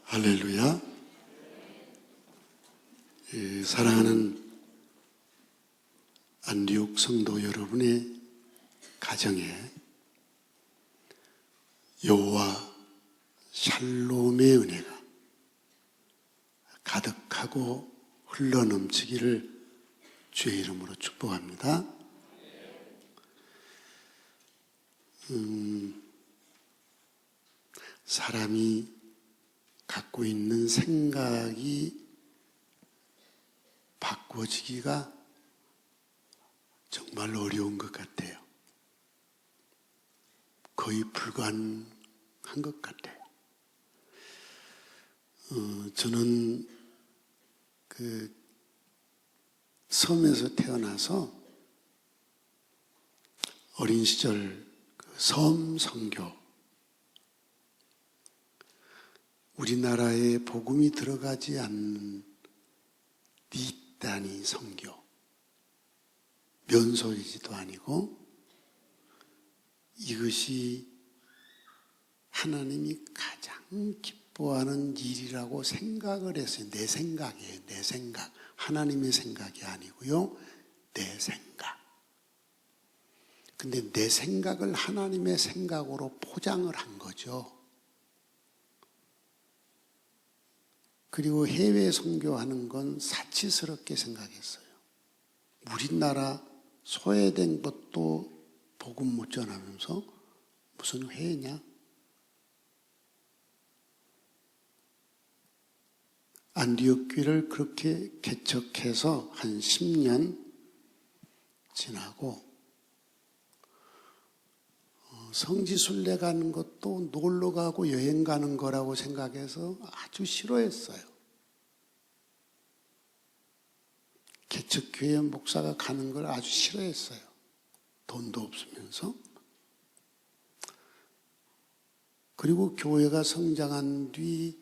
할렐루야. 사랑하는 안디옥 성도 여러분의 가정에 여호와 샬롬의 은혜가 가득하고 흘러넘치기를 주의 이름으로 축복합니다. 사람이 갖고 있는 생각이 바꿔지기가 정말 어려운 것 같아요. 거의 불가능한 것 같아요. 저는 섬에서 태어나서 어린 시절 섬 선교, 우리나라에 복음이 들어가지 않는 뒷단위 선교, 면소리지도 아니고 이것이 하나님이 가장 기뻐하는 일이라고 생각을 했어요. 내 생각이에요. 내 생각. 하나님의 생각이 아니고요. 내 생각. 근데 내 생각을 하나님의 생각으로 포장을 한 거죠. 그리고 해외 선교하는 건 사치스럽게 생각했어요. 우리나라 소외된 것도 복음 못 전하면서 무슨 회냐? 안디옥 교회를 그렇게 개척해서 한 10년 지나고 성지순례 가는 것도 놀러 가고 여행 가는 거라고 생각해서 아주 싫어했어요. 개척교회 목사가 가는 걸 아주 싫어했어요. 돈도 없으면서. 그리고 교회가 성장한 뒤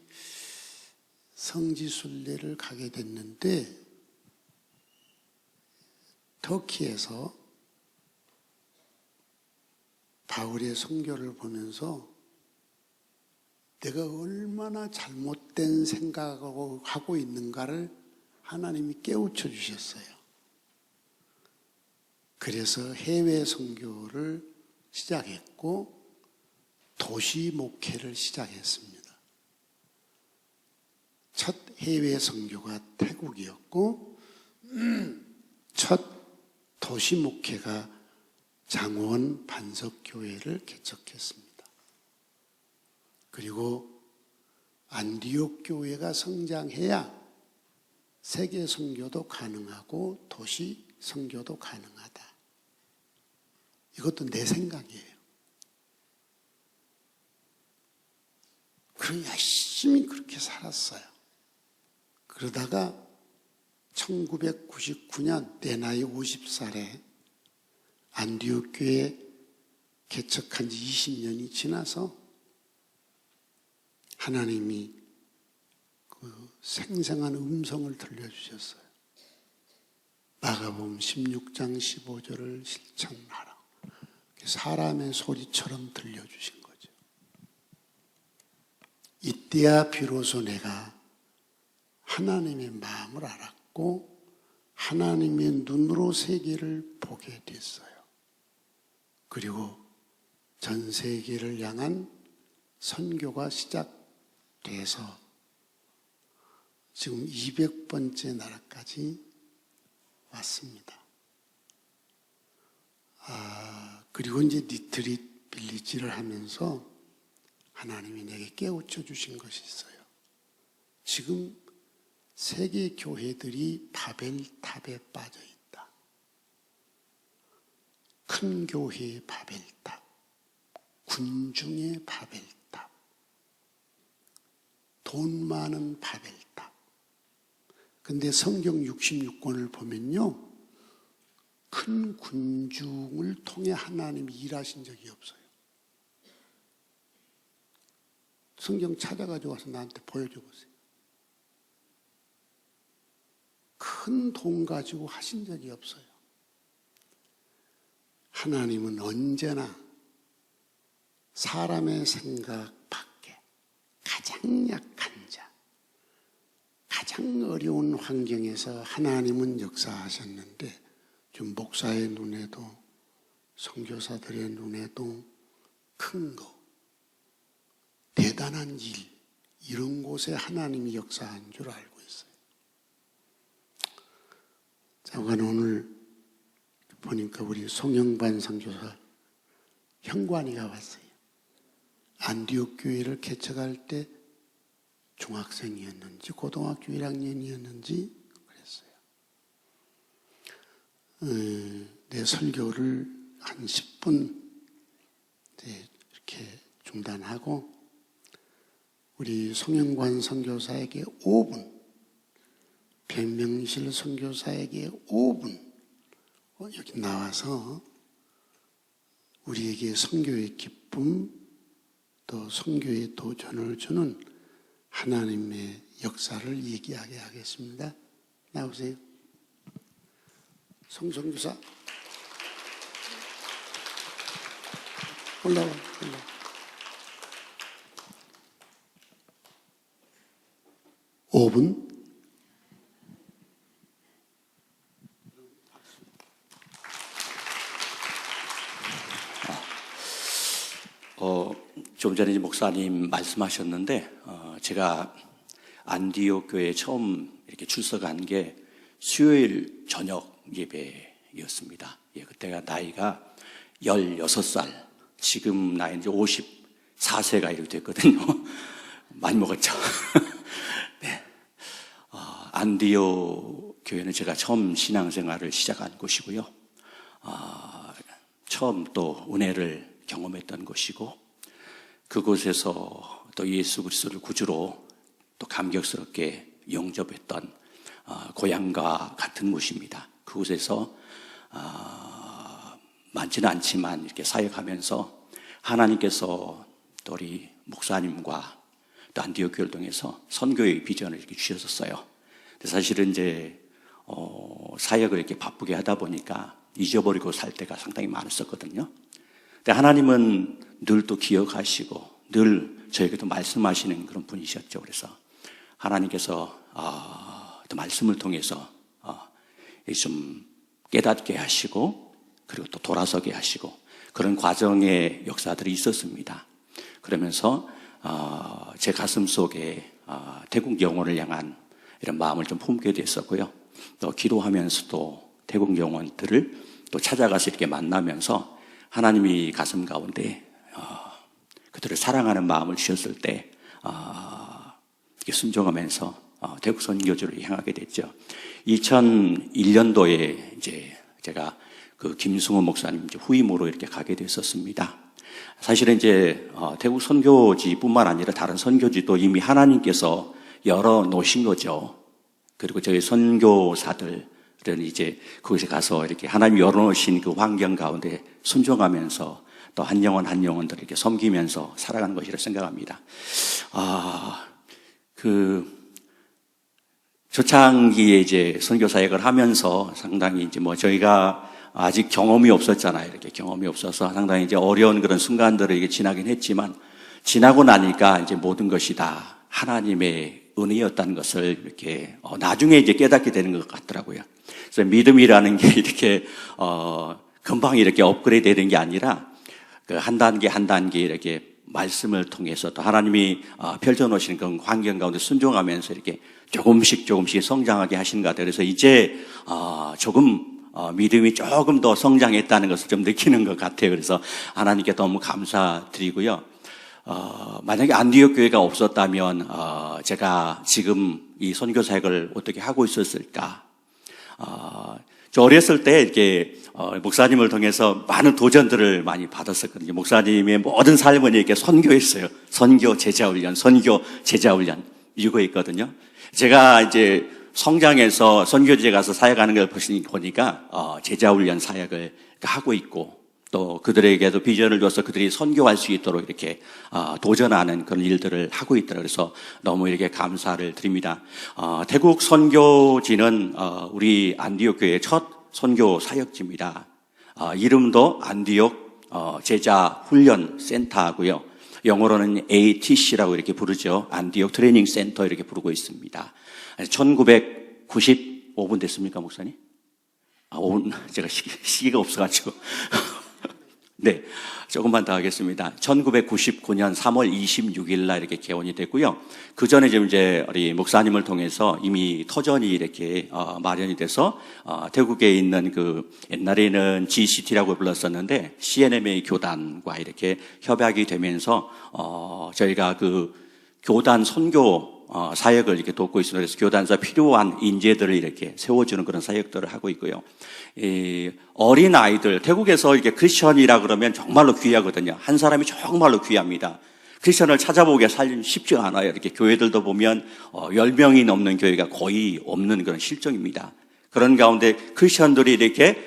성지순례를 가게 됐는데 터키에서 바울의 선교를 보면서 내가 얼마나 잘못된 생각을 하고 있는가를 하나님이 깨우쳐 주셨어요. 그래서 해외 선교를 시작했고 도시 목회를 시작했습니다. 첫 해외 선교가 태국이었고 첫 도시 목회가 장원 반석교회를 개척했습니다. 그리고 안디옥 교회가 성장해야 세계 선교도 가능하고 도시 선교도 가능하다. 이것도 내 생각이에요. 그래서 열심히 그렇게 살았어요. 그러다가 1999년 내 나이 50살에 안디옥 교회 개척한 지 20년이 지나서 하나님이 그 생생한 음성을 들려주셨어요. 마가복음 16장 15절을 실천하라. 사람의 소리처럼 들려주신 거죠. 이때야 비로소 내가 하나님의 마음을 알았고 하나님의 눈으로 세계를 보게 됐어요. 그리고 전 세계를 향한 선교가 시작돼서 지금 200번째 나라까지 왔습니다. 그리고 이제 리트릿 빌리지를 하면서 하나님이 내게 깨우쳐 주신 것이 있어요. 지금 세계 교회들이 바벨탑에 빠져 있다. 큰 교회의 바벨탑, 군중의 바벨탑, 돈 많은 바벨탑. 근데 성경 66권을 보면요, 큰 군중을 통해 하나님이 일하신 적이 없어요. 성경 찾아가지고 와서 나한테 보여줘 보세요. 큰 돈 가지고 하신 적이 없어요. 하나님은 언제나 사람의 생각 밖에 가장 약한 자, 가장 어려운 환경에서 하나님은 역사하셨는데 좀 목사의 눈에도 선교사들의 눈에도 큰 거, 대단한 일, 이런 곳에 하나님이 역사한 줄 알고 있어요. 잠깐 오늘 보니까 우리 송영반 선교사 형관이가 왔어요. 안디옥 교회를 개척할 때 중학생이었는지 고등학교 1학년이었는지 그랬어요. 내 설교를 한 10분 이렇게 중단하고 우리 송영관 선교사에게 5분, 백명실 선교사에게 5분 여기 나와서 우리에게 선교의 기쁨 또 선교의 도전을 주는 하나님의 역사를 얘기하게 하겠습니다. 나오세요. 송선교사 올라와. 5분. 좀 전에 목사님 말씀하셨는데, 제가 안디옥 교회에 처음 이렇게 출석한 게 수요일 저녁 예배였습니다. 그때가 나이가 16살, 지금 나이 이제 54세가 이렇게 됐거든요. 많이 먹었죠. 네. 안디옥 교회는 제가 처음 신앙생활을 시작한 곳이고요. 처음 또 은혜를 경험했던 곳이고, 그곳에서 또 예수 그리스도를 구주로 또 감격스럽게 영접했던 고향과 같은 곳입니다. 그곳에서 많지는 않지만 이렇게 사역하면서 하나님께서 또 우리 목사님과 또 안디옥 교회를 통해서 선교의 비전을 이렇게 주셨었어요. 근데 사실은 이제 사역을 이렇게 바쁘게 하다 보니까 잊어버리고 살 때가 상당히 많았었거든요. 근데 하나님은 늘 또 기억하시고 늘 저에게도 말씀하시는 그런 분이셨죠. 그래서 하나님께서 또 말씀을 통해서 좀 깨닫게 하시고 그리고 또 돌아서게 하시고 그런 과정의 역사들이 있었습니다. 그러면서 제 가슴 속에 태국 영혼을 향한 이런 마음을 좀 품게 됐었고요. 또 기도하면서도 태국 영혼들을 또 찾아가서 이렇게 만나면서 하나님이 가슴 가운데 그들을 사랑하는 마음을 주셨을 때 순종하면서 태국 선교주를 향하게 됐죠. 2001년도에 이제 제가 그 김승호 목사님 이제 후임으로 이렇게 가게 됐었습니다. 사실은 이제 태국 선교지뿐만 아니라 다른 선교지도 이미 하나님께서 열어 놓으신 거죠. 그리고 저희 선교사들은 이제 거기서 가서 이렇게 하나님 열어놓으신 그 환경 가운데 순종하면서 또 한 영혼 한 영혼들 이렇게 섬기면서 살아가는 것이라 생각합니다. 초창기에 이제 선교 사역을 하면서 상당히 이제 저희가 아직 경험이 없었잖아요. 이렇게 경험이 없어서 상당히 이제 어려운 그런 순간들을 이게 지나긴 했지만 지나고 나니까 이제 모든 것이 다 하나님의 은혜였다는 것을 이렇게 나중에 이제 깨닫게 되는 것 같더라고요. 그래서 믿음이라는 게 이렇게 금방 이렇게 업그레이드 되는 게 아니라 그 한 단계 한 단계 이렇게 말씀을 통해서 또 하나님이 펼쳐놓으시는 그런 환경 가운데 순종하면서 이렇게 조금씩 성장하게 하시는 것 같아요. 그래서 이제 조금 믿음이 조금 더 성장했다는 것을 좀 느끼는 것 같아요. 그래서 하나님께 너무 감사드리고요. 만약에 안디옥 교회가 없었다면 제가 지금 이 선교 사역을 어떻게 하고 있었을까? 저 어렸을 때 이렇게 목사님을 통해서 많은 도전들을 많이 받았었거든요. 목사님의 모든 삶은 이렇게 선교했어요. 선교 제자훈련, 선교 제자훈련 이거 있거든요. 제가 이제 성장해서 선교지에 가서 사역하는 걸 보니까 제자훈련 사역을 하고 있고 또 그들에게도 비전을 줘서 그들이 선교할 수 있도록 이렇게 도전하는 그런 일들을 하고 있더라고요. 그래서 너무 이렇게 감사를 드립니다. 태국 선교지는 우리 안디옥 교회의 첫 선교 사역지입니다. 이름도 안디옥 제자 훈련 센터고요. 영어로는 ATC라고 이렇게 부르죠. 안디옥 트레이닝 센터 이렇게 부르고 있습니다. 1995분 됐습니까, 목사님? 5분, 제가 시기가 없어가지고. 네, 조금만 더 하겠습니다. 1999년 3월 26일 날 이렇게 개원이 됐고요. 그 전에 이제 우리 목사님을 통해서 이미 터전이 이렇게 마련이 돼서 태국에 있는 그 옛날에는 GCT라고 불렀었는데 CNMA 교단과 이렇게 협약이 되면서 저희가 그 교단 선교 사역을 이렇게 돕고 있습니다. 그래서 교단에서 필요한 인재들을 이렇게 세워주는 그런 사역들을 하고 있고요. 어린 아이들, 태국에서 이렇게 크리스천이라 그러면 정말로 귀하거든요. 한 사람이 정말로 귀합니다. 크리스천을 찾아보기가 사실 쉽지 않아요. 이렇게 교회들도 보면 10명이 넘는 교회가 거의 없는 그런 실정입니다. 그런 가운데 크리스천들이 이렇게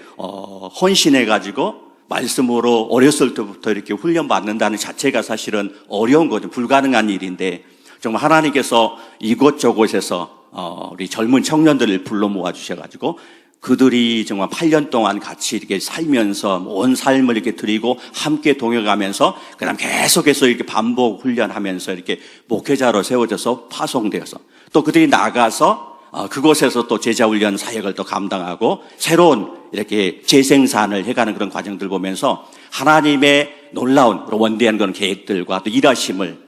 헌신해가지고 말씀으로 어렸을 때부터 이렇게 훈련받는다는 자체가 사실은 어려운 거죠. 불가능한 일인데 정말 하나님께서 이곳저곳에서 우리 젊은 청년들을 불러 모아 주셔가지고 그들이 정말 8년 동안 같이 이렇게 살면서 온 삶을 이렇게 드리고 함께 동역하면서 그다음 계속해서 이렇게 반복 훈련하면서 이렇게 목회자로 세워져서 파송되어서 또 그들이 나가서 그곳에서 또 제자훈련 사역을 또 감당하고 새로운 이렇게 재생산을 해가는 그런 과정들 보면서 하나님의 놀라운 원대한 그런 계획들과 또 일하심을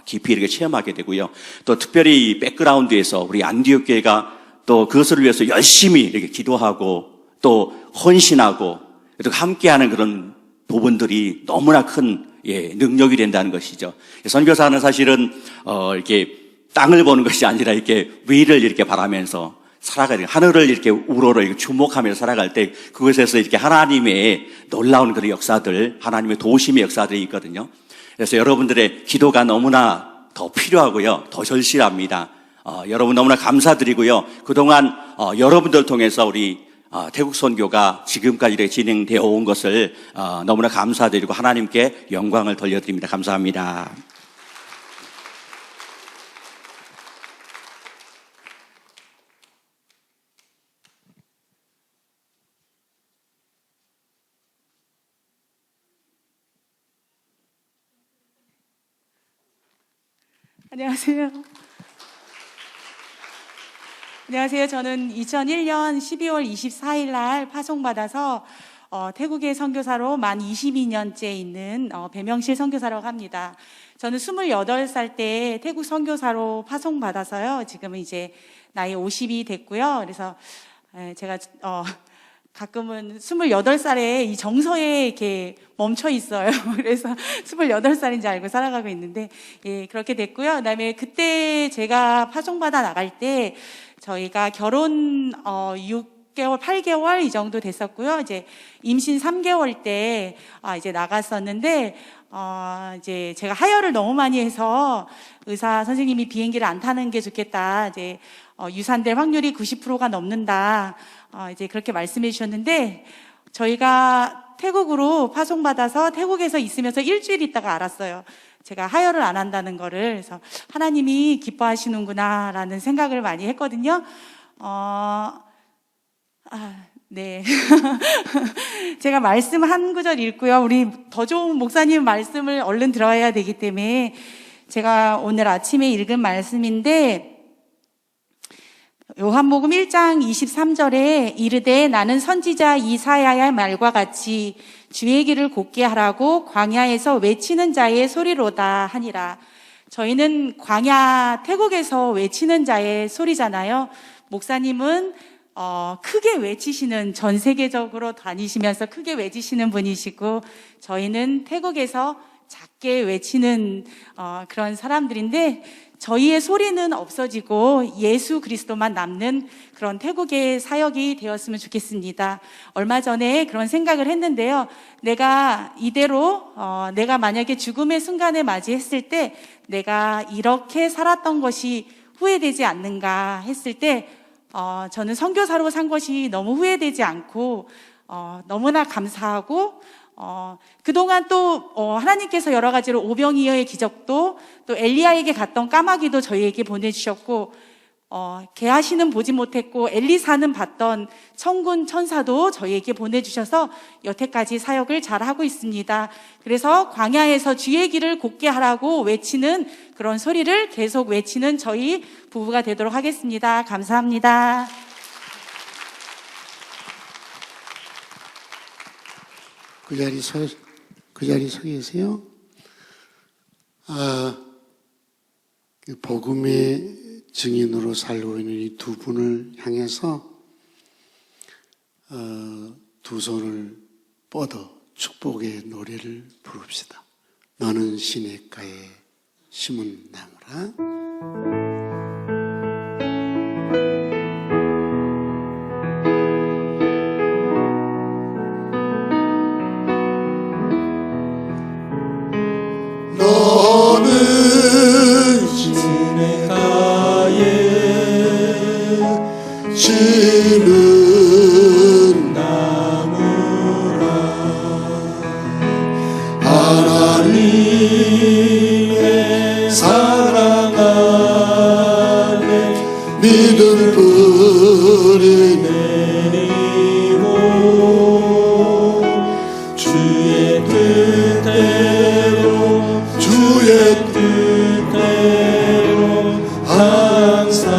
깊이 이렇게 체험하게 되고요. 또 특별히 이 백그라운드에서 우리 안디옥 교회가 또 그것을 위해서 열심히 이렇게 기도하고 또 헌신하고 또 함께하는 그런 부분들이 너무나 큰 능력이 된다는 것이죠. 선교사는 사실은 이렇게 땅을 보는 것이 아니라 이렇게 위를 이렇게 바라면서 살아가야 하늘을 이렇게 우러러 이렇게 주목하면서 살아갈 때 그것에서 이렇게 하나님의 놀라운 그런 역사들, 하나님의 도우심의 역사들이 있거든요. 그래서 여러분들의 기도가 너무나 더 필요하고요, 더 절실합니다. 여러분 너무나 감사드리고요. 그동안 여러분들 통해서 우리 태국 선교가 지금까지 이렇게 진행되어 온 것을 너무나 감사드리고 하나님께 영광을 돌려드립니다. 감사합니다. 안녕하세요. 안녕하세요. 저는 2001년 12월 24일 날 파송받아서 태국의 선교사로 만 22년째 있는 배명실 선교사라고 합니다. 저는 28살 때 태국 선교사로 파송받아서요. 지금은 이제 나이 50이 됐고요. 그래서 제가 가끔은 28살에 이 정서에 이렇게 멈춰 있어요. 그래서 28살인지 알고 살아가고 있는데, 그렇게 됐고요. 그 다음에 그때 제가 파송받아 나갈 때 저희가 결혼 6개월, 8개월 이 정도 됐었고요. 이제 임신 3개월 때 이제 나갔었는데, 이제 제가 하혈을 너무 많이 해서 의사 선생님이 비행기를 안 타는 게 좋겠다. 이제 유산될 확률이 90%가 넘는다. 이제 그렇게 말씀해 주셨는데, 저희가 태국으로 파송받아서 태국에서 있으면서 일주일 있다가 알았어요. 제가 하혈을 안 한다는 거를. 그래서 하나님이 기뻐하시는구나 라는 생각을 많이 했거든요. 네. 제가 말씀 한 구절 읽고요. 우리 더 좋은 목사님 말씀을 얼른 들어야 되기 때문에 제가 오늘 아침에 읽은 말씀인데, 요한복음 1장 23절에 이르되 나는 선지자 이사야의 말과 같이 주의 길을 곧게 하라고 광야에서 외치는 자의 소리로다 하니라. 저희는 광야 태국에서 외치는 자의 소리잖아요. 목사님은 크게 외치시는, 전 세계적으로 다니시면서 크게 외치시는 분이시고, 저희는 태국에서 작게 외치는 그런 사람들인데, 저희의 소리는 없어지고 예수 그리스도만 남는 그런 태국의 사역이 되었으면 좋겠습니다. 얼마 전에 그런 생각을 했는데요. 내가 이대로 내가 만약에 죽음의 순간에 맞이했을 때 내가 이렇게 살았던 것이 후회되지 않는가 했을 때 저는 선교사로 산 것이 너무 후회되지 않고 너무나 감사하고 그동안 또 하나님께서 여러 가지로 오병이어의 기적도 또 엘리야에게 갔던 까마귀도 저희에게 보내주셨고 게하시는 보지 못했고 엘리사는 봤던 천군 천사도 저희에게 보내주셔서 여태까지 사역을 잘하고 있습니다. 그래서 광야에서 주의 길을 곧게 하라고 외치는 그런 소리를 계속 외치는 저희 부부가 되도록 하겠습니다. 감사합니다. 그 자리 서 계세요. 복음의 증인으로 살고 있는 이 두 분을 향해서 두 손을 뻗어 축복의 노래를 부릅시다. 너는 시냇가에 심은 나무라. 심은 나무라. 하나님의 사랑 안에 믿음 뿌리 내리고 주의 뜻대로 항상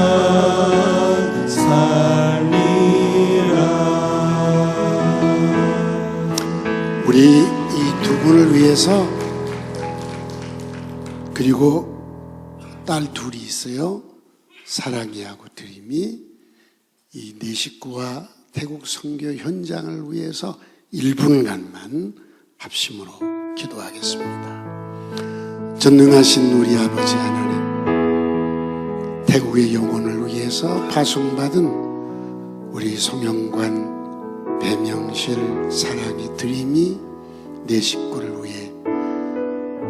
살리라. 우리 이 두 분을 위해서, 그리고 딸 둘이 있어요. 사랑이하고 드림이 이 네 식구와 태국 선교 현장을 위해서 1분간만 합심으로 기도하겠습니다. 전능하신 우리 아버지 하나님, 태국의 영혼을 위해서 파송받은 우리 송영관, 배명실, 사랑이, 드림이 내 식구를 위해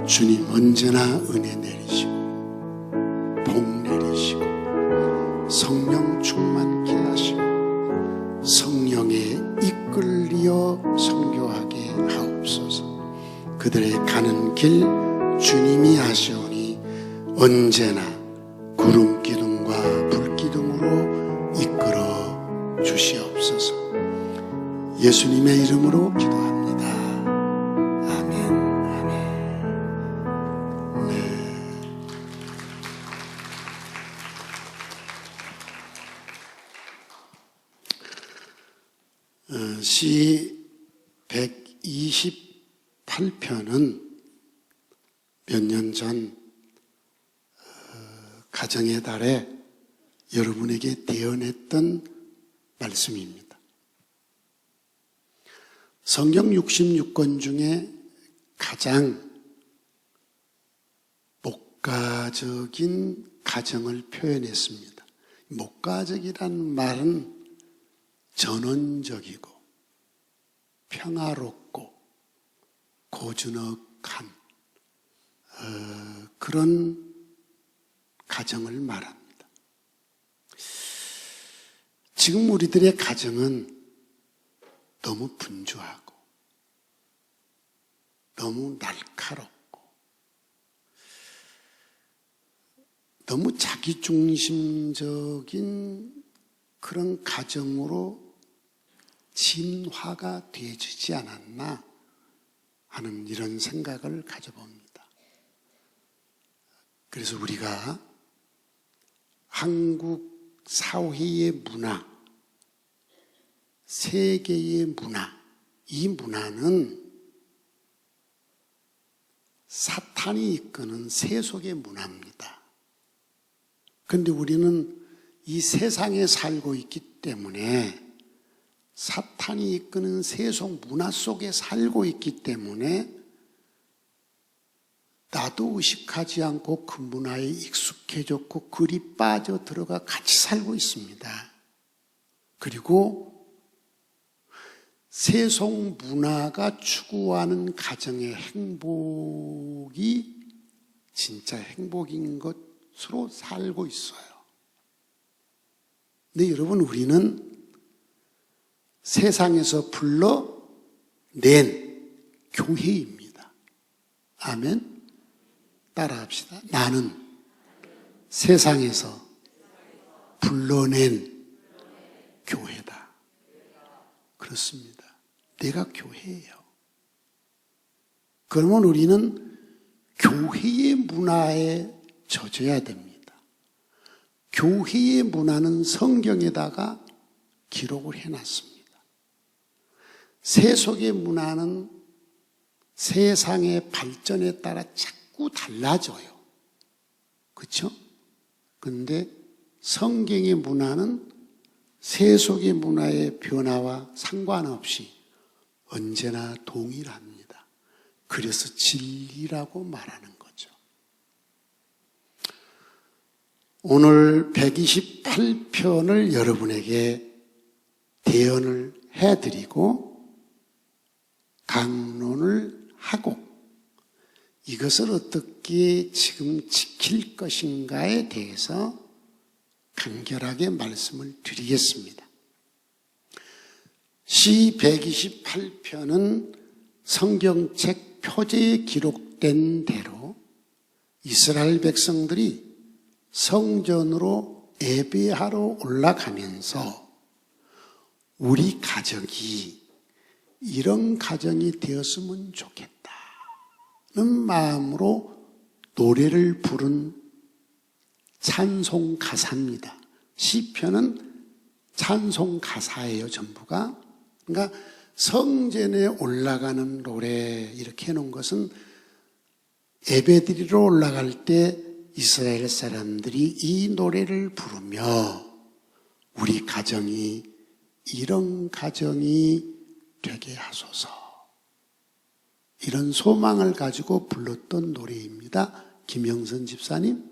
주님 언제나 은혜 내리시고 복 내리시고 성령 충만케 하시고 성령에 이끌려 선교하게 하옵소서. 그들의 가는 길 주님이 하시오니 언제나 구름 기둥과 불 기둥으로 이끌어 주시옵소서. 예수님의 이름으로 기도합니다. 아멘. 아멘. 네. 시 128편은 몇 년 전 가정의 달에 여러분에게 대언했던 말씀입니다. 성경 66권 중에 가장 목가적인 가정을 표현했습니다. 목가적이란 말은 전원적이고 평화롭고 고즈넉한 그런 가정을 말합니다. 지금 우리들의 가정은 너무 분주하고 너무 날카롭고 너무 자기중심적인 그런 가정으로 진화가 되어지지 않았나 하는 이런 생각을 가져봅니다. 그래서 우리가 한국 사회의 문화, 세계의 문화, 이 문화는 사탄이 이끄는 세속의 문화입니다. 그런데 우리는 이 세상에 살고 있기 때문에 사탄이 이끄는 세속 문화 속에 살고 있기 때문에 나도 의식하지 않고 그 문화에 익숙해졌고 그리 빠져 들어가 같이 살고 있습니다. 그리고 세속 문화가 추구하는 가정의 행복이 진짜 행복인 것으로 살고 있어요. 근데 여러분, 우리는 세상에서 불러낸 교회입니다. 아멘. 따라합시다. 나는 세상에서 불러낸 교회다. 그렇습니다. 내가 교회예요. 그러면 우리는 교회의 문화에 젖어야 됩니다. 교회의 문화는 성경에다가 기록을 해놨습니다. 세속의 문화는 세상의 발전에 따라 자꾸 달라져요. 그렇죠? 그런데 성경의 문화는 세속의 문화의 변화와 상관없이 언제나 동일합니다. 그래서 진리라고 말하는 거죠. 오늘 128편을 여러분에게 대언을 해드리고 강론을 하고 이것을 어떻게 지금 지킬 것인가에 대해서 간결하게 말씀을 드리겠습니다. 시 128편은 성경책 표제에 기록된 대로 이스라엘 백성들이 성전으로 예배하러 올라가면서 우리 가정이 이런 가정이 되었으면 좋겠다는 마음으로 노래를 부른 찬송 가사입니다. 시편은 찬송 가사예요, 전부가. 그러니까 성전에 올라가는 노래 이렇게 해놓은 것은 예배드리러 올라갈 때 이스라엘 사람들이 이 노래를 부르며 우리 가정이 이런 가정이 되게 하소서, 이런 소망을 가지고 불렀던 노래입니다. 김영선 집사님.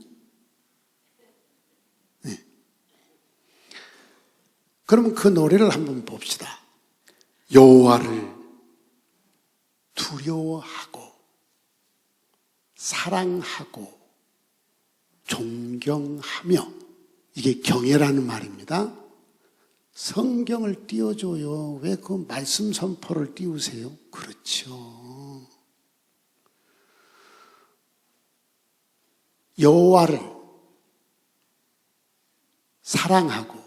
네. 그러면 그 노래를 한번 봅시다. 여호와를 두려워하고 사랑하고 존경하며, 이게 경애라는 말입니다. 성경을 띄워줘요. 왜 그 말씀 선포를 띄우세요? 그렇죠. 여호와를 사랑하고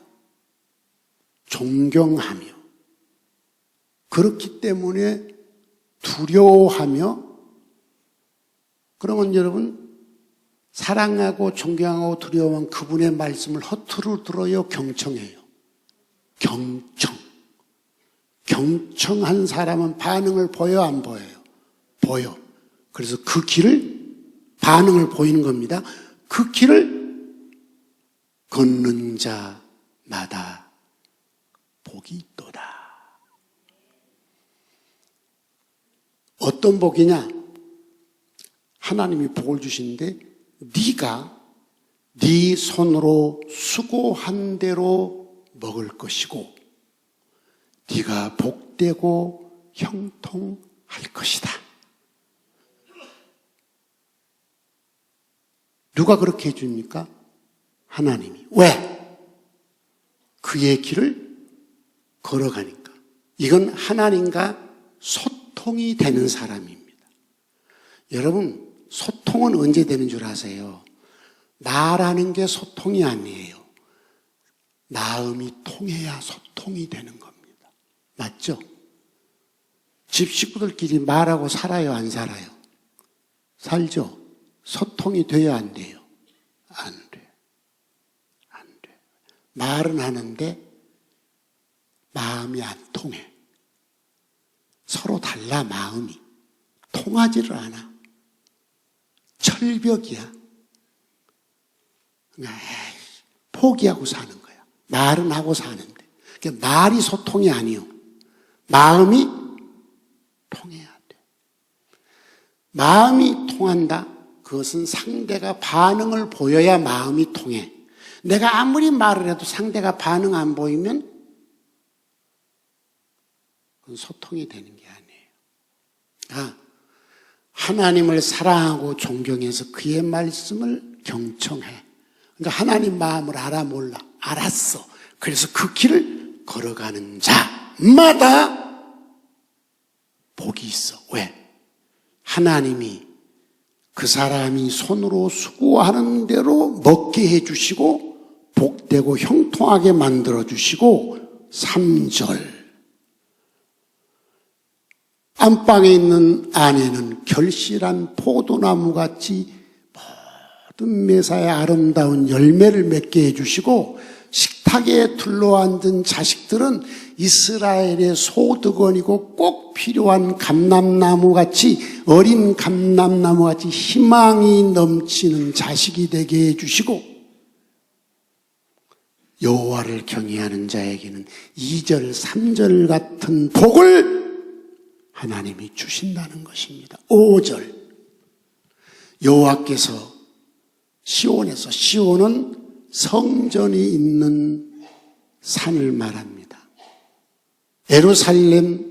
존경하며, 그렇기 때문에 두려워하며, 그러면 여러분 사랑하고 존경하고 두려워하면 그분의 말씀을 허투루 들어요, 경청해요? 경청. 경청한 사람은 반응을 보여, 안 보여요? 보여. 그래서 그 길을, 반응을 보이는 겁니다. 그 길을 걷는 자마다 복이 있도다. 어떤 복이냐? 하나님이 복을 주시는데 네가 네 손으로 수고한 대로 먹을 것이고 네가 복되고 형통할 것이다. 누가 그렇게 해줍니까? 하나님이. 왜? 그의 길을 걸어가니까. 이건 하나님과 소통이 되는 사람입니다. 여러분, 소통은 언제 되는 줄 아세요? 말하는 게 소통이 아니에요. 마음이 통해야 소통이 되는 겁니다. 맞죠? 집 식구들끼리 말하고 살아요, 안 살아요? 살죠? 소통이 돼야 안 돼요? 안 돼. 안 돼. 말은 하는데 마음이 안 통해. 서로 달라, 마음이. 통하지를 않아. 철벽이야. 포기하고 사는 거야. 말은 하고 사는데. 그러니까 말이 소통이 아니요. 마음이 통해야 돼. 마음이 통한다. 그것은 상대가 반응을 보여야 마음이 통해. 내가 아무리 말을 해도 상대가 반응 안 보이면 그건 소통이 되는 게 아니에요. 하나님을 사랑하고 존경해서 그의 말씀을 경청해. 그러니까 하나님 마음을 알아, 몰라? 알았어. 그래서 그 길을 걸어가는 자마다 복이 있어. 왜? 하나님이 그 사람이 손으로 수고하는 대로 먹게 해주시고 복되고 형통하게 만들어주시고 3절 안방에 있는 아내는 결실한 포도나무같이 모든 매사에 아름다운 열매를 맺게 해주시고 식탁에 둘러앉은 자식들은 이스라엘의 소득원이고 꼭 필요한 감람나무같이 어린 감람나무같이 희망이 넘치는 자식이 되게 해주시고 여호와를 경외하는 자에게는 2절, 3절 같은 복을 하나님이 주신다는 것입니다. 5절 여호와께서 시온에서 시온은 성전이 있는 산을 말합니다. 예루살렘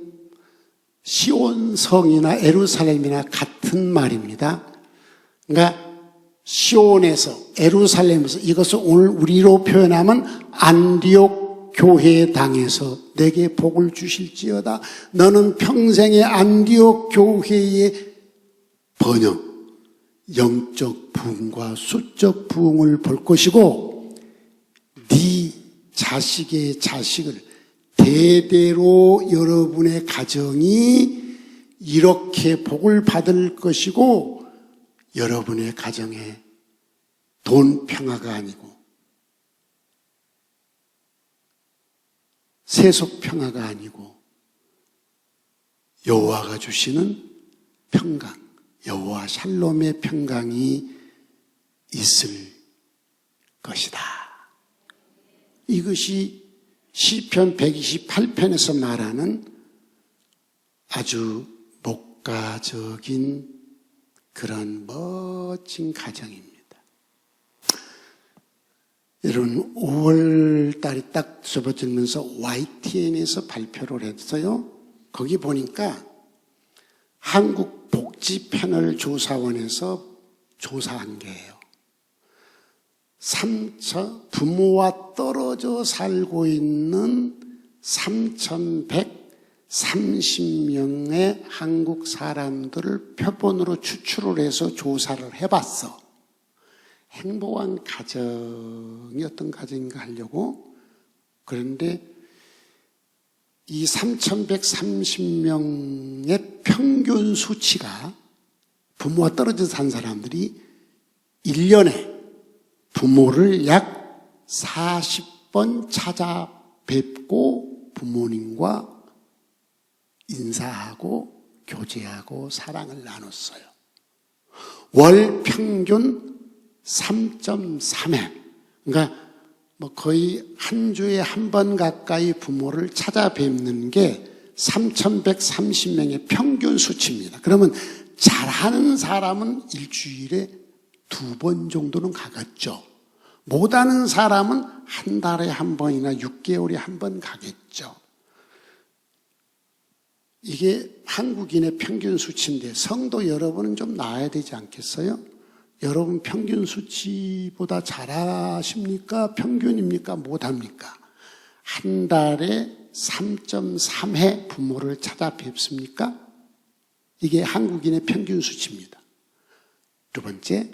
시온성이나 예루살렘이나 같은 말입니다. 그러니까 시온에서 예루살렘에서 이것을 오늘 우리로 표현하면 안디옥 교회당에서 내게 복을 주실지어다. 너는 평생의 안디옥 교회의 번영, 영적 부흥과 수적 부흥을 볼 것이고 네 자식의 자식을 대대로 여러분의 가정이 이렇게 복을 받을 것이고 여러분의 가정에 돈 평화가 아니고 세속 평화가 아니고 여호와가 주시는 평강, 여호와 샬롬의 평강이 있을 것이다. 이것이 시편 128편에서 말하는 아주 목가적인 그런 멋진 가정입니다. 여러분 5월 달이 딱 접어들면서 YTN에서 발표를 했어요. 거기 보니까 한국 복지 패널 조사원에서 조사한 게예요. 부모와 떨어져 살고 있는 3,130명의 한국 사람들을 표본으로 추출을 해서 조사를 해봤어. 행복한 가정이 어떤 가정인가 하려고. 그런데 이 3,130명의 평균 수치가 부모와 떨어져 산 사람들이 1년에 부모를 약 40번 찾아뵙고 부모님과 인사하고 교제하고 사랑을 나눴어요. 월 평균 3.3회. 그러니까 거의 한 주에 한 번 가까이 부모를 찾아뵙는 게 3,130명의 평균 수치입니다. 그러면 잘하는 사람은 일주일에 2번 정도는 가겠죠. 못하는 사람은 한 달에 한 번이나 6개월에 한 번 가겠죠. 이게 한국인의 평균 수치인데 성도 여러분은 좀 나아야 되지 않겠어요? 여러분 평균 수치보다 잘하십니까? 평균입니까? 못합니까? 한 달에 3.3회 부모를 찾아뵙습니까? 이게 한국인의 평균 수치입니다. 두 번째,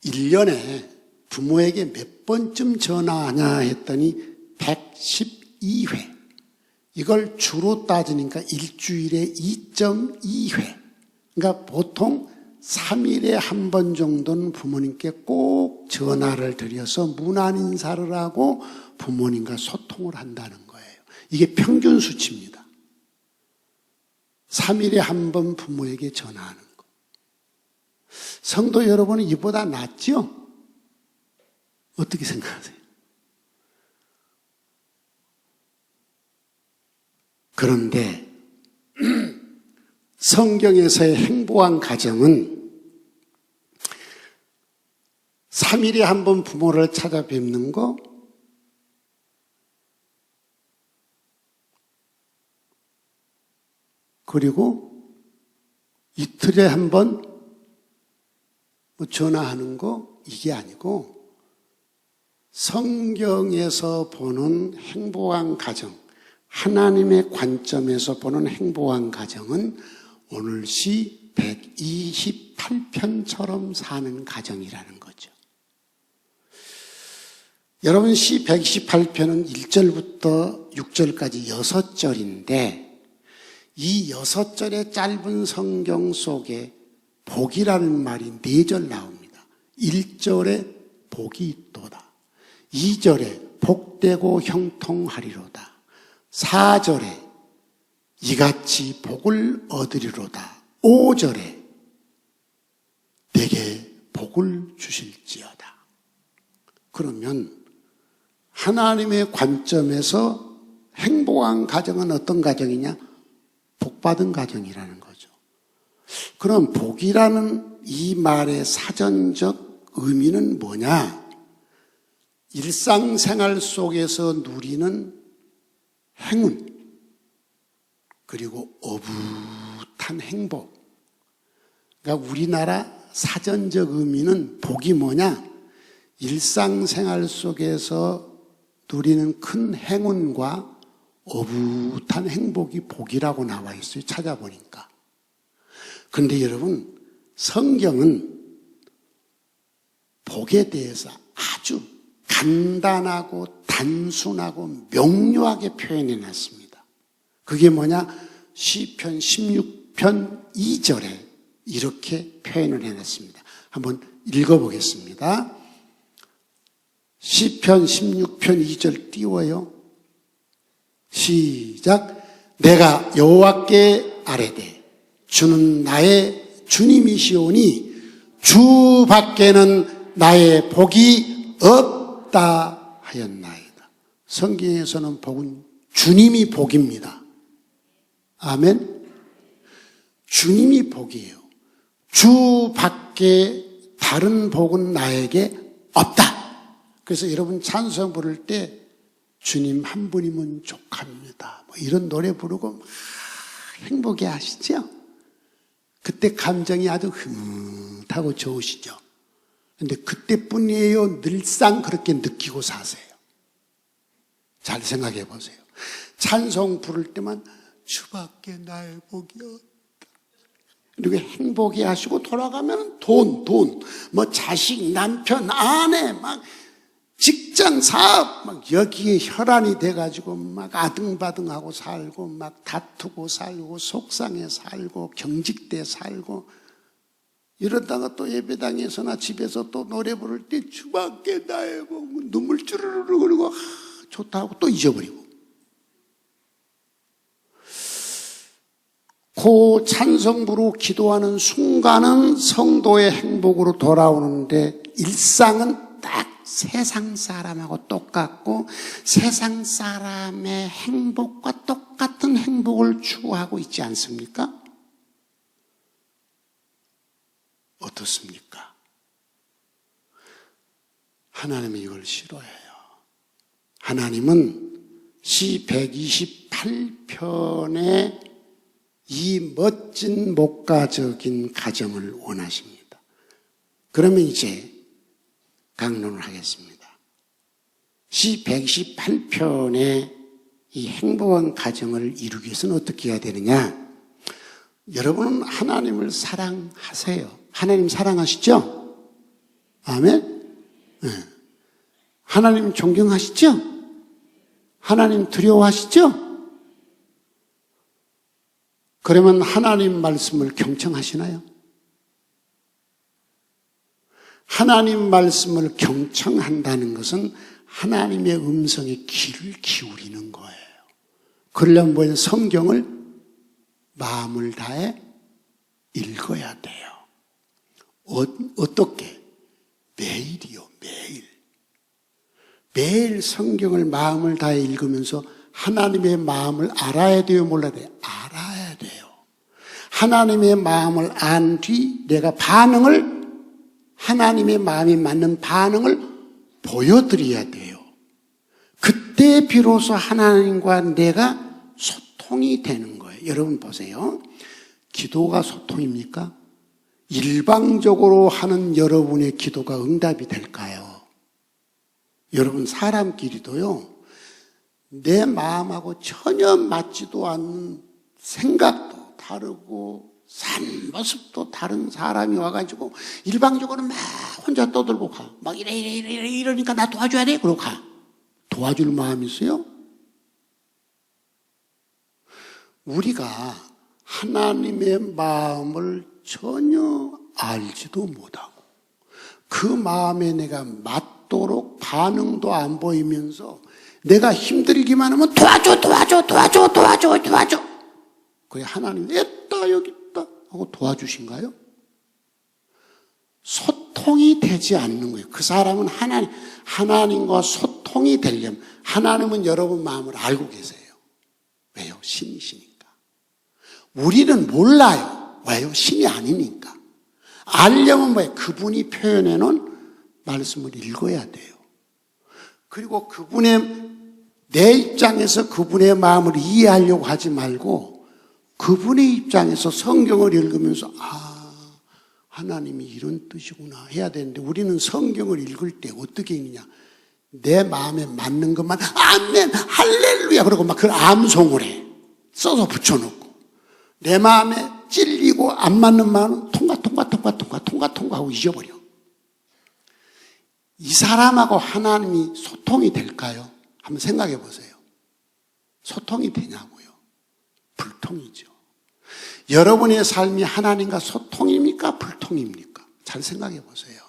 1년에 부모에게 몇 번쯤 전화하냐 했더니 112회. 이걸 주로 따지니까 일주일에 2.2회. 그러니까 보통 3일에 한 번 정도는 부모님께 꼭 전화를 드려서 문안 인사를 하고 부모님과 소통을 한다는 거예요. 이게 평균 수치입니다. 3일에 한 번 부모에게 전화하는 거. 성도 여러분은 이보다 낫죠? 어떻게 생각하세요? 그런데 성경에서의 행복한 가정은 3일에 한 번 부모를 찾아뵙는 거, 그리고 이틀에 한 번 전화하는 거, 이게 아니고 성경에서 보는 행복한 가정, 하나님의 관점에서 보는 행복한 가정은 오늘 시 128편처럼 사는 가정이라는 거죠. 여러분, 시 128편은 1절부터 6절까지 6절인데 이 6절의 짧은 성경 속에 복이라는 말이 4절 나옵니다. 1절에 복이 있도다. 2절에 복되고 형통하리로다. 4절에 이같이 복을 얻으리로다. 5절에 내게 복을 주실지어다. 그러면 하나님의 관점에서 행복한 가정은 어떤 가정이냐? 복받은 가정이라는 거죠. 그럼 복이라는 이 말의 사전적 의미는 뭐냐? 일상생활 속에서 누리는 행운, 그리고 어붓한 행복. 그러니까 우리나라 사전적 의미는 복이 뭐냐? 일상생활 속에서 누리는 큰 행운과 어붓한 행복이 복이라고 나와 있어요. 찾아보니까. 그런데 여러분, 성경은 복에 대해서 아주 간단하고 단순하고 명료하게 표현해 놨습니다. 그게 뭐냐? 시편 16편 2절에 이렇게 표현을 해놨습니다. 한번 읽어보겠습니다. 시편 16편 2절 띄워요. 시작. 내가 여호와께 아뢰되 주는 나의 주님이시오니 주 밖에는 나의 복이 없다 하였나이다. 성경에서는 복은 주님이 복입니다. 아멘. 주님이 복이에요. 주 밖에 다른 복은 나에게 없다. 그래서 여러분 찬송 부를 때 주님 한 분이면 족합니다. 뭐 이런 노래 부르고 막 행복해 하시죠? 그때 감정이 아주 흐뭇하고 좋으시죠? 근데 그때뿐이에요? 늘상 그렇게 느끼고 사세요? 잘 생각해 보세요. 찬송 부를 때만 주밖에 나의 복이 없다. 이렇게 행복해 하시고 돌아가면 돈, 뭐 자식, 남편, 아내, 막 직장, 사업, 막 여기에 혈안이 돼가지고 막 아등바등하고 살고 막 다투고 살고 속상해 살고 경직돼 살고 이러다가 또 예배당에서나 집에서 또 노래 부를 때 주밖에 나의 복, 눈물 쭈르르 흐르고 좋다 하고 또 잊어버리고. 그 찬송부로 기도하는 순간은 성도의 행복으로 돌아오는데 일상은 딱 세상 사람하고 똑같고 세상 사람의 행복과 똑같은 행복을 추구하고 있지 않습니까? 어떻습니까? 하나님은 이걸 싫어해요. 하나님은 시 128편의 이 멋진 목가적인 가정을 원하십니다. 그러면 이제 강론을 하겠습니다. 시 128편의 이 행복한 가정을 이루기 위해서는 어떻게 해야 되느냐? 여러분은 하나님을 사랑하세요. 하나님 사랑하시죠? 아멘? 네. 하나님 존경하시죠? 하나님 두려워하시죠? 그러면 하나님 말씀을 경청하시나요? 하나님 말씀을 경청한다는 것은 하나님의 음성에 귀를 기울이는 거예요. 그러려면 성경을 마음을 다해 읽어야 돼요. 어떻게? 매일이요, 매일. 매일 성경을 마음을 다해 읽으면서 하나님의 마음을 알아야 돼요, 몰라야 돼요? 알아야 돼요. 하나님의 마음을 안 뒤 내가 반응을 하나님의 마음이 맞는 반응을 보여드려야 돼요. 그때 비로소 하나님과 내가 소통이 되는 거예요. 여러분 보세요. 기도가 소통입니까? 일방적으로 하는 여러분의 기도가 응답이 될까요? 여러분 사람끼리도요. 내 마음하고 전혀 맞지도 않는 생각도 다르고 산모습도 다른 사람이 와가지고 일방적으로 막 혼자 떠들고 가. 막 이러니까 나 도와줘야 돼. 그러고 가. 도와줄 마음이 있어요? 우리가 하나님의 마음을 전혀 알지도 못하고 그 마음에 내가 맞도록 반응도 안 보이면서 내가 힘들기만 하면 도와줘. 그래 하나님 있다 여기 있다 하고 도와주신가요? 소통이 되지 않는 거예요. 그 사람은 하나님과 소통이 되려면 하나님은 여러분 마음을 알고 계세요. 왜요? 신이시니까. 우리는 몰라요. 왜요? 신이 아니니까. 알려면 뭐예요? 그분이 표현해 놓은 말씀을 읽어야 돼요. 그리고 내 입장에서 그분의 마음을 이해하려고 하지 말고 그분의 입장에서 성경을 읽으면서 하나님이 이런 뜻이구나 해야 되는데 우리는 성경을 읽을 때 어떻게 읽느냐. 내 마음에 맞는 것만 아멘 할렐루야 그러고 막 그걸 암송을 해. 써서 붙여놓고 내 마음에 찔리고 안 맞는 마음은 통과 하고 잊어버려. 이 사람하고 하나님이 소통이 될까요? 한번 생각해 보세요. 소통이 되냐고요? 불통이죠. 여러분의 삶이 하나님과 소통입니까? 불통입니까? 잘 생각해 보세요.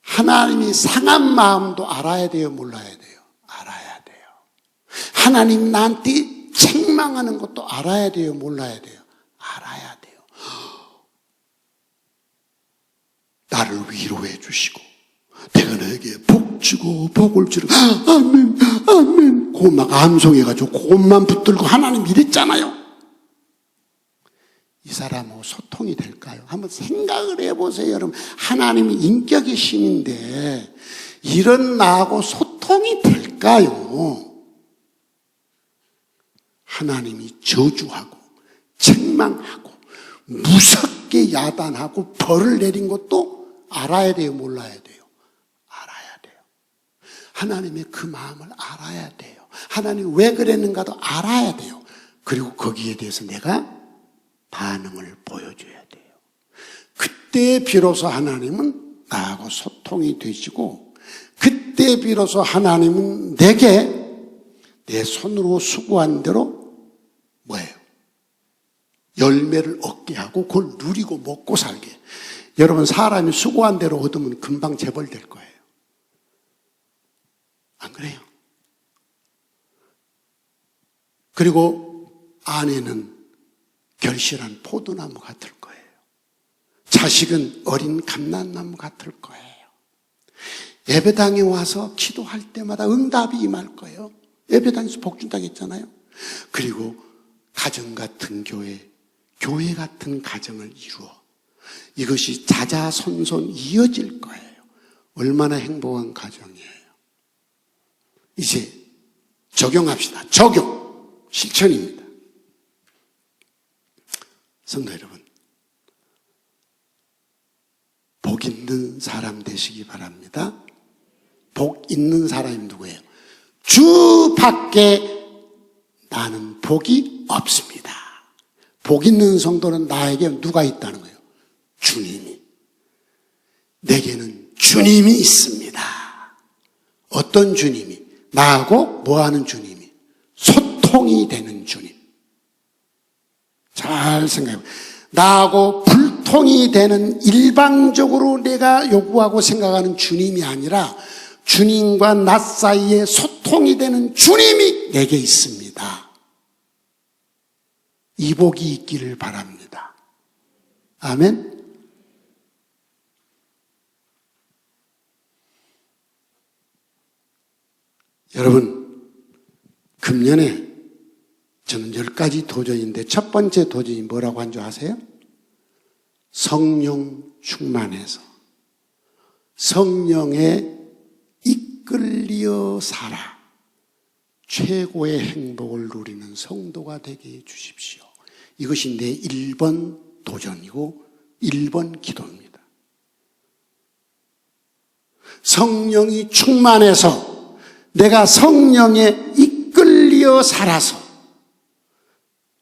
하나님이 상한 마음도 알아야 돼요? 몰라야 돼요? 알아야 돼요. 하나님 나한테 책망하는 것도 알아야 돼요? 몰라야 돼요? 알아야 돼요. 나를 위로해 주시고 내가 너에게 복 주고 복을 주고 아멘 그거 막 암송해가지고 그것만 붙들고 하나님 이랬잖아요. 이 사람하고 소통이 될까요? 한번 생각을 해보세요. 여러분 하나님이 인격의 신인데 이런 나하고 소통이 될까요? 하나님이 저주하고 책망하고 무섭게 야단하고 벌을 내린 것도 알아야 돼요? 몰라야 돼요? 알아야 돼요. 하나님의 그 마음을 알아야 돼요. 하나님 왜 그랬는가도 알아야 돼요. 그리고 거기에 대해서 내가 반응을 보여줘야 돼요. 그때 비로소 하나님은 나하고 소통이 되시고 그때 비로소 하나님은 내게 내 손으로 수고한 대로 뭐예요? 열매를 얻게 하고 그걸 누리고 먹고 살게. 여러분 사람이 수고한 대로 얻으면 금방 재벌될 거예요. 안 그래요? 그리고 아내는 결실한 포도나무 같을 거예요. 자식은 어린 감람나무 같을 거예요. 예배당에 와서 기도할 때마다 응답이 임할 거예요. 예배당에서 복 준다고 했잖아요. 그리고 가정 같은 교회 같은 가정을 이루어 이것이 자자손손 이어질 거예요. 얼마나 행복한 가정이에요. 이제 적용합시다. 적용, 실천입니다. 성도 여러분, 복 있는 사람 되시기 바랍니다. 복 있는 사람이 누구예요? 주 밖에 나는 복이 없습니다. 복 있는 성도는 나에게 누가 있다는 거예요? 주님이. 내게는 주님이 있습니다. 어떤 주님이? 나하고 뭐하는 주님이? 소통이 되는 주님. 잘 생각해보세요. 나하고 불통이 되는 일방적으로 내가 요구하고 생각하는 주님이 아니라 주님과 나 사이에 소통이 되는 주님이 내게 있습니다. 이 복이 있기를 바랍니다. 아멘. 여러분, 금년에 저는 10가지 도전인데 첫 번째 도전이 뭐라고 한 줄 아세요? 성령 충만해서 성령에 이끌려 살아 최고의 행복을 누리는 성도가 되게 해 주십시오. 이것이 내 1번 도전이고 1번 기도입니다. 성령이 충만해서 내가 성령에 이끌려 살아서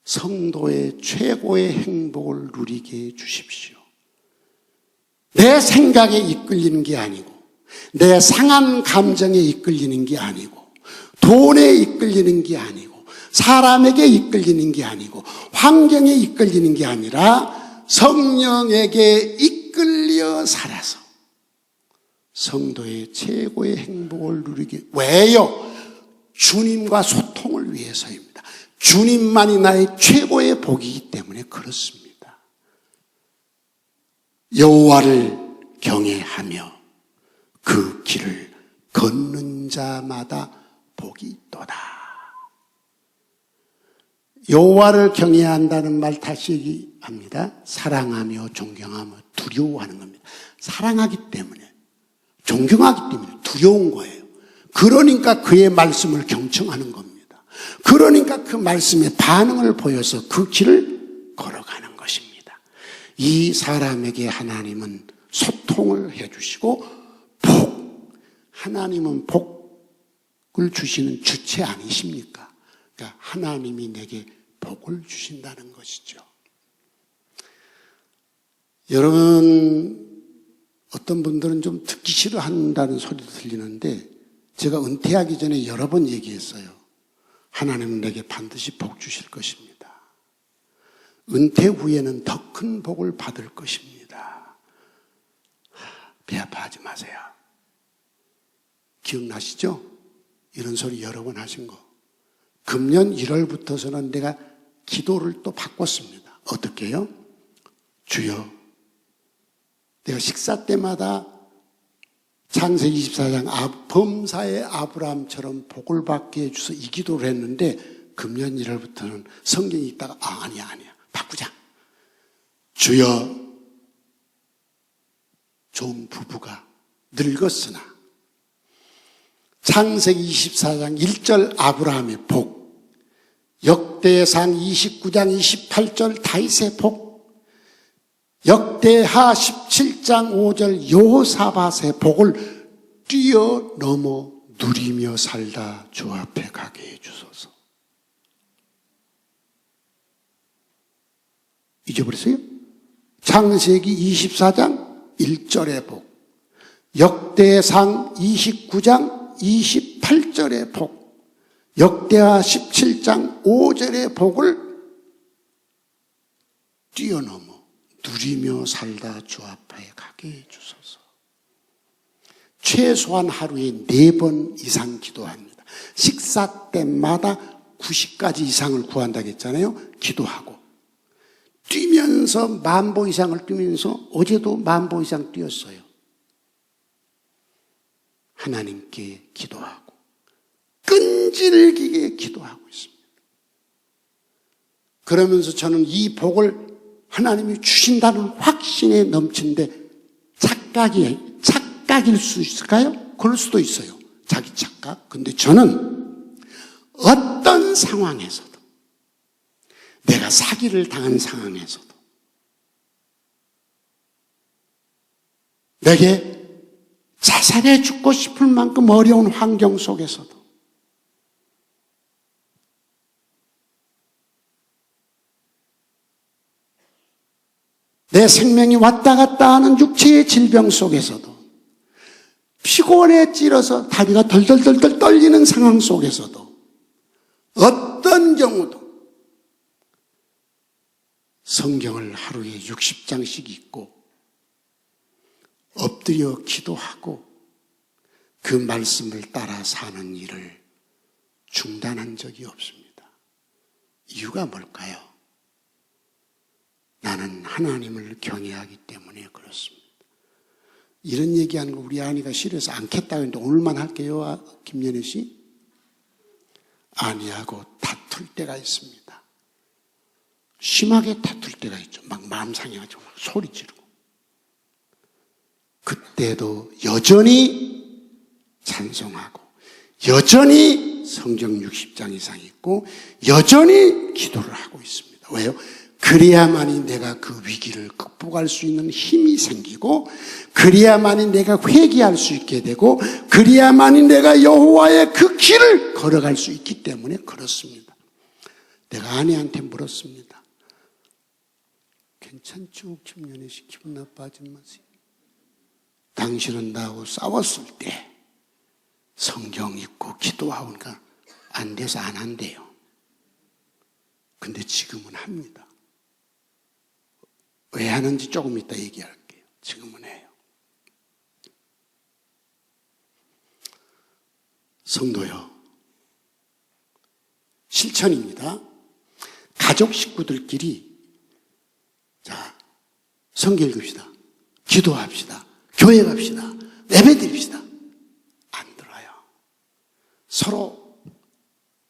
성도의 최고의 행복을 누리게 해 주십시오. 내 생각에 이끌리는 게 아니고, 내 상한 감정에 이끌리는 게 아니고, 돈에 이끌리는 게 아니고, 사람에게 이끌리는 게 아니고, 환경에 이끌리는 게 아니라 성령에게 이끌려 살아서 성도의 최고의 행복을 누리게. 왜요? 주님과 소통을 위해서입니다. 주님만이 나의 최고의 복이기 때문에 그렇습니다. 여호와를 경외하며 그 길을 걷는 자마다 복이 있도다. 여호와를 경외한다는 말 다시 얘기합니다. 사랑하며 존경하며 두려워하는 겁니다. 사랑하기 때문에, 존경하기 때문에 두려운 거예요. 그러니까 그의 말씀을 경청하는 겁니다. 그러니까 그 말씀에 반응을 보여서 그 길을 걸어가는 것입니다. 이 사람에게 하나님은 소통을 해주시고 하나님은 복을 주시는 주체 아니십니까? 그러니까 하나님이 내게 복을 주신다는 것이죠. 여러분, 어떤 분들은 좀 듣기 싫어한다는 소리도 들리는데 제가 은퇴하기 전에 여러 번 얘기했어요. 하나님은 내게 반드시 복 주실 것입니다. 은퇴 후에는 더 큰 복을 받을 것입니다. 배 아파하지 마세요. 기억나시죠? 이런 소리 여러 번 하신 거. 금년 1월부터서는 내가 기도를 또 바꿨습니다. 어떻게 해요? 주여, 내가 식사 때마다 창세기 24장 범사의 아브라함처럼 복을 받게 해주셔서 이 기도를 했는데 금년 1월부터는 성경이 있다가 아니야 바꾸자. 주여, 좋은 부부가 늙었으나 창세기 24장 1절 아브라함의 복, 역대상 29장 28절 다윗의 복, 역대하 17장 5절 여호사밧의 복을 뛰어넘어 누리며 살다 주 앞에 가게 해주소서. 잊어버렸어요? 창세기 24장 1절의 복, 역대상 29장 28절의 복, 역대하 17장 5절의 복을 뛰어넘어 누리며 살다 주 앞에 가게 해주소서. 최소한 하루에 4번 이상 기도합니다. 식사 때마다 90가지 이상을 구한다고 했잖아요. 기도하고 뛰면서 10,000보 이상을 뛰면서 어제도 10,000보 이상 뛰었어요. 하나님께 기도하고 끈질기게 기도하고 있습니다. 그러면서 저는 이 복을 하나님이 주신다는 확신에 넘치는데 착각일 수 있을까요? 그럴 수도 있어요. 자기 착각. 근데 저는 어떤 상황에서도, 내가 사기를 당한 상황에서도, 내게 자살해 죽고 싶을 만큼 어려운 환경 속에서도 내 생명이 왔다 갔다 하는 육체의 질병 속에서도 피곤에 찌러서 다리가 덜덜덜덜 떨리는 상황 속에서도 어떤 경우도 성경을 하루에 60장씩 읽고 엎드려 기도하고 그 말씀을 따라 사는 일을 중단한 적이 없습니다. 이유가 뭘까요? 나는 하나님을 경외하기 때문에 그렇습니다. 이런 얘기하는 거 우리 아내가 싫어서 않겠다고 했는데 오늘만 할게요, 김연애 씨. 아내하고 다툴 때가 있습니다. 심하게 다툴 때가 있죠. 막 마음 상해가지고 막 소리 지르고. 그때도 여전히 찬송하고 여전히 성경 60장 이상 읽고 여전히 기도를 하고 있습니다. 왜요? 그래야만이 내가 그 위기를 극복할 수 있는 힘이 생기고 그래야만이 내가 회개할 수 있게 되고 그래야만이 내가 여호와의 그 길을 걸어갈 수 있기 때문에 그렇습니다. 내가 아내한테 물었습니다. 괜찮죠? 김연희 씨 기분 나빠하지 마세요. 당신은 나하고 싸웠을 때 성경 읽고 기도하니까 안 돼서 안 한대요. 근데 지금은 합니다. 왜 하는지 조금 이따 얘기할게요. 지금은 해요. 성도요, 실천입니다. 가족 식구들끼리 자, 성경 읽읍시다. 기도합시다. 교회 갑시다. 예배 드립시다. 안 들어요. 서로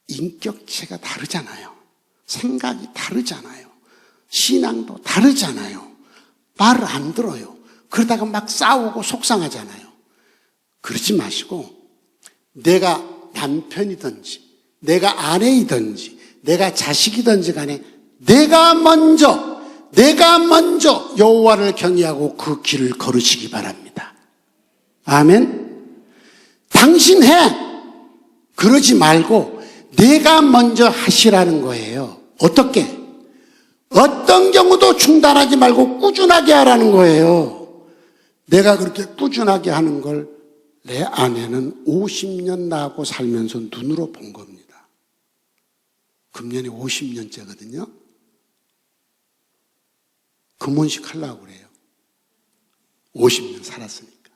인격체가 다르잖아요. 생각이 다르잖아요. 신앙도 다르잖아요. 말을 안 들어요. 그러다가 막 싸우고 속상하잖아요. 그러지 마시고 내가 남편이든지 내가 아내이든지 내가 자식이든지 간에 내가 먼저 여호와를 경외하고 그 길을 걸으시기 바랍니다. 아멘. 당신 해. 그러지 말고 내가 먼저 하시라는 거예요. 어떻게? 어떤 경우도 중단하지 말고 꾸준하게 하라는 거예요. 내가 그렇게 꾸준하게 하는 걸 내 아내는 50년 나하고 살면서 눈으로 본 겁니다. 금년이 50년째거든요. 금혼식 하려고 그래요. 50년 살았으니까.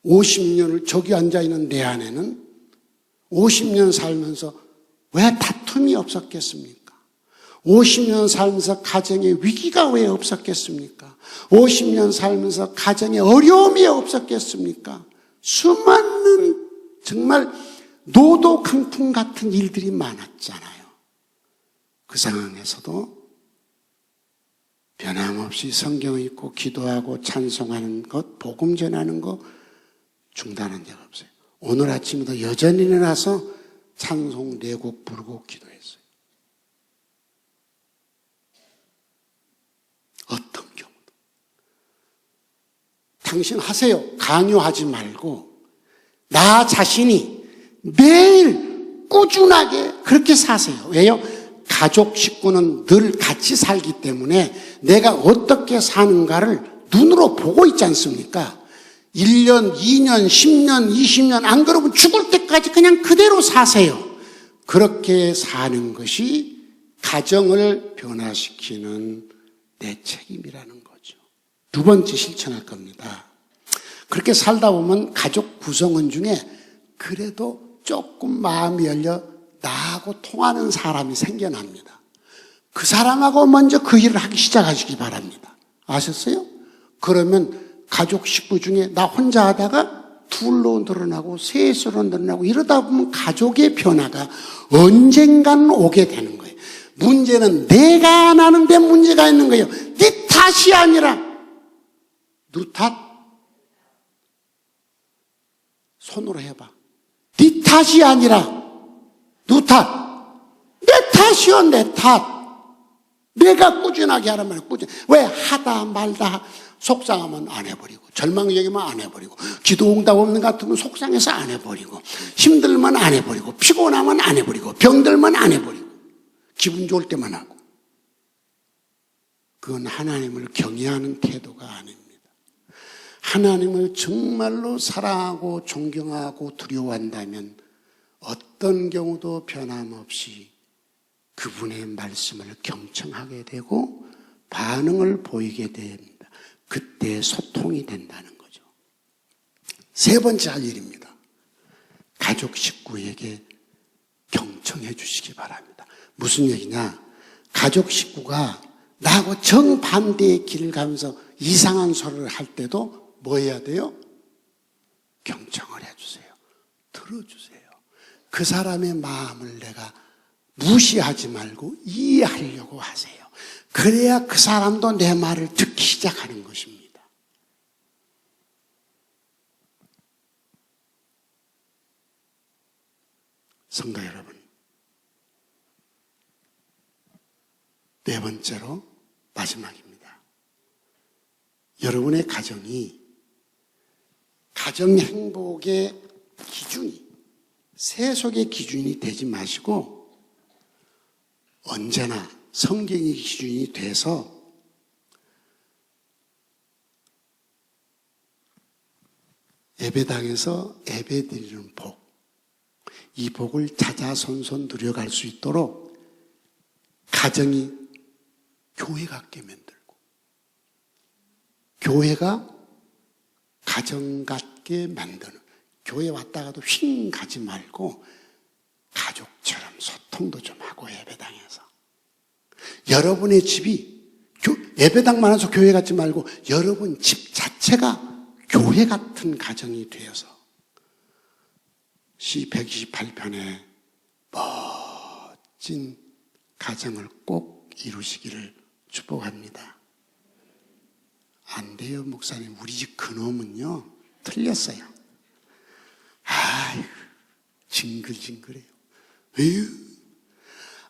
50년을 저기 앉아있는 내 아내는 50년 살면서 왜 다툼이 없었겠습니까? 50년 살면서 가정에 위기가 왜 없었겠습니까? 50년 살면서 가정에 어려움이 없었겠습니까? 수많은 정말 노도 강풍 같은 일들이 많았잖아요. 그 상황에서도 변함없이 성경 읽고 기도하고 찬송하는 것, 복음 전하는 것 중단한 적 없어요. 오늘 아침에도 여전히 일어나서 찬송 4곡 부르고 기도했어요. 어떤 경우도. 당신 하세요. 강요하지 말고 나 자신이 매일 꾸준하게 그렇게 사세요. 왜요? 가족 식구는 늘 같이 살기 때문에 내가 어떻게 사는가를 눈으로 보고 있지 않습니까? 1년, 2년, 10년, 20년 안 그러면 죽을 때까지 그냥 그대로 사세요. 그렇게 사는 것이 가정을 변화시키는 내 책임이라는 거죠. 두 번째 실천할 겁니다. 그렇게 살다 보면 가족 구성원 중에 그래도 조금 마음이 열려 나하고 통하는 사람이 생겨납니다. 그 사람하고 먼저 그 일을 하기 시작하시기 바랍니다. 아셨어요? 그러면 가족 식구 중에 나 혼자 하다가 둘로 늘어나고 셋으로 늘어나고 이러다 보면 가족의 변화가 언젠가는 오게 되는 거예요. 문제는 내가 안 하는데 문제가 있는 거예요. 네 탓이 아니라 누 탓? 손으로 해봐. 네 탓이 아니라 누 탓? 내 탓이요, 내 탓. 내가 꾸준하게 하란 말이야, 꾸준히. 왜? 하다 말다 속상하면 안 해버리고, 절망적이면 안 해버리고, 기도 응답 없는 것 같으면 속상해서 안 해버리고, 힘들면 안 해버리고, 피곤하면 안 해버리고, 병들면 안 해버리고, 기분 좋을 때만 하고. 그건 하나님을 경외하는 태도가 아닙니다. 하나님을 정말로 사랑하고 존경하고 두려워한다면 어떤 경우도 변함없이 그분의 말씀을 경청하게 되고 반응을 보이게 됩니다. 그때 소통이 된다는 거죠. 세 번째 할 일입니다. 가족 식구에게 경청해 주시기 바랍니다. 무슨 얘기냐? 가족 식구가 나하고 정반대의 길을 가면서 이상한 소리를 할 때도 뭐 해야 돼요? 경청을 해주세요. 들어주세요. 그 사람의 마음을 내가 무시하지 말고 이해하려고 하세요. 그래야 그 사람도 내 말을 듣기 시작하는 것입니다. 성도 여러분, 네 번째로 마지막입니다. 여러분의 가정이 가정 행복의 기준이 세속의 기준이 되지 마시고 언제나 성경의 기준이 돼서 예배당에서 예배드리는 복, 이 복을 자자손손 누려갈 수 있도록 가정이 교회 같게 만들고, 교회가 가정 같게 만드는, 교회 왔다가도 휙 가지 말고 가족처럼 소통도 좀 하고 예배당에서. 여러분의 집이 예배당 많아서 교회 같지 말고 여러분 집 자체가 교회 같은 가정이 되어서 시 128편에 멋진 가정을 꼭 이루시기를 축복합니다. 안 돼요, 목사님. 우리 집 그놈은요 틀렸어요. 아유, 징글징글해요. 에휴,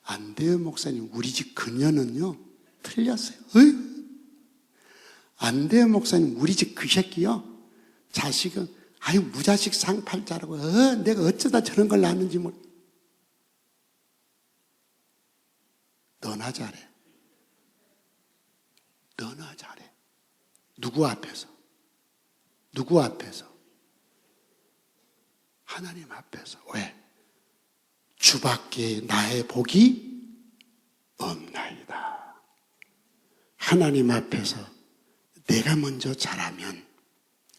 안 돼요, 목사님. 우리 집 그녀는요 틀렸어요. 에휴, 안 돼요, 목사님. 우리 집 그 새끼요, 자식은 아유 무자식 상팔자라고, 내가 어쩌다 저런 걸 낳았는지 모르. 너나 잘해. 너나 잘해. 누구 앞에서? 누구 앞에서? 하나님 앞에서. 왜? 주밖에 나의 복이 없나이다. 하나님 앞에서 내가 먼저 잘하면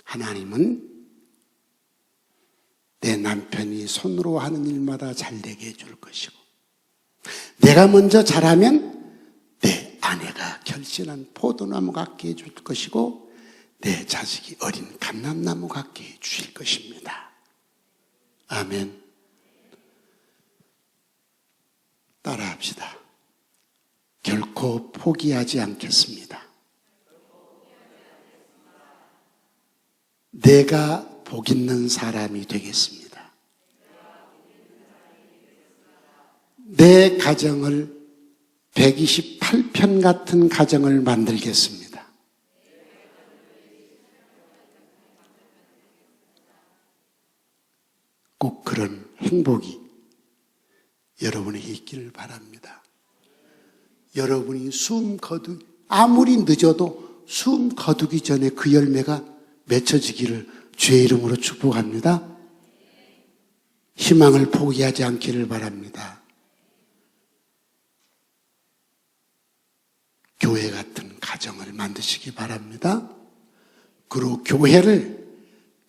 하나님은 내 남편이 손으로 하는 일마다 잘되게 해줄 것이고, 내가 먼저 잘하면 내 아내가 결실한 포도나무 같게 해줄 것이고, 내 자식이 어린 감람나무 같게 해주실 것입니다. 아멘. 따라합시다. 결코 포기하지 않겠습니다. 내가 복 있는 사람이 되겠습니다. 내 가정을 128편 같은 가정을 만들겠습니다. 꼭 그런 행복이 여러분에게 있기를 바랍니다. 여러분이 아무리 늦어도 숨 거두기 전에 그 열매가 맺혀지기를 주의 이름으로 축복합니다. 희망을 포기하지 않기를 바랍니다. 교회 같은 가정을 만드시기 바랍니다. 그리고 교회를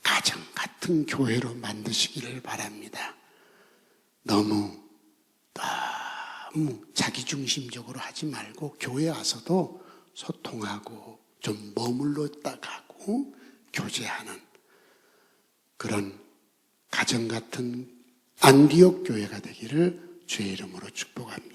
가정 같은 교회로 만드시기를 바랍니다. 너무 자기중심적으로 하지 말고 교회 와서도 소통하고 좀 머물렀다 가고 교제하는 그런 가정 같은 안디옥 교회가 되기를 주의 이름으로 축복합니다.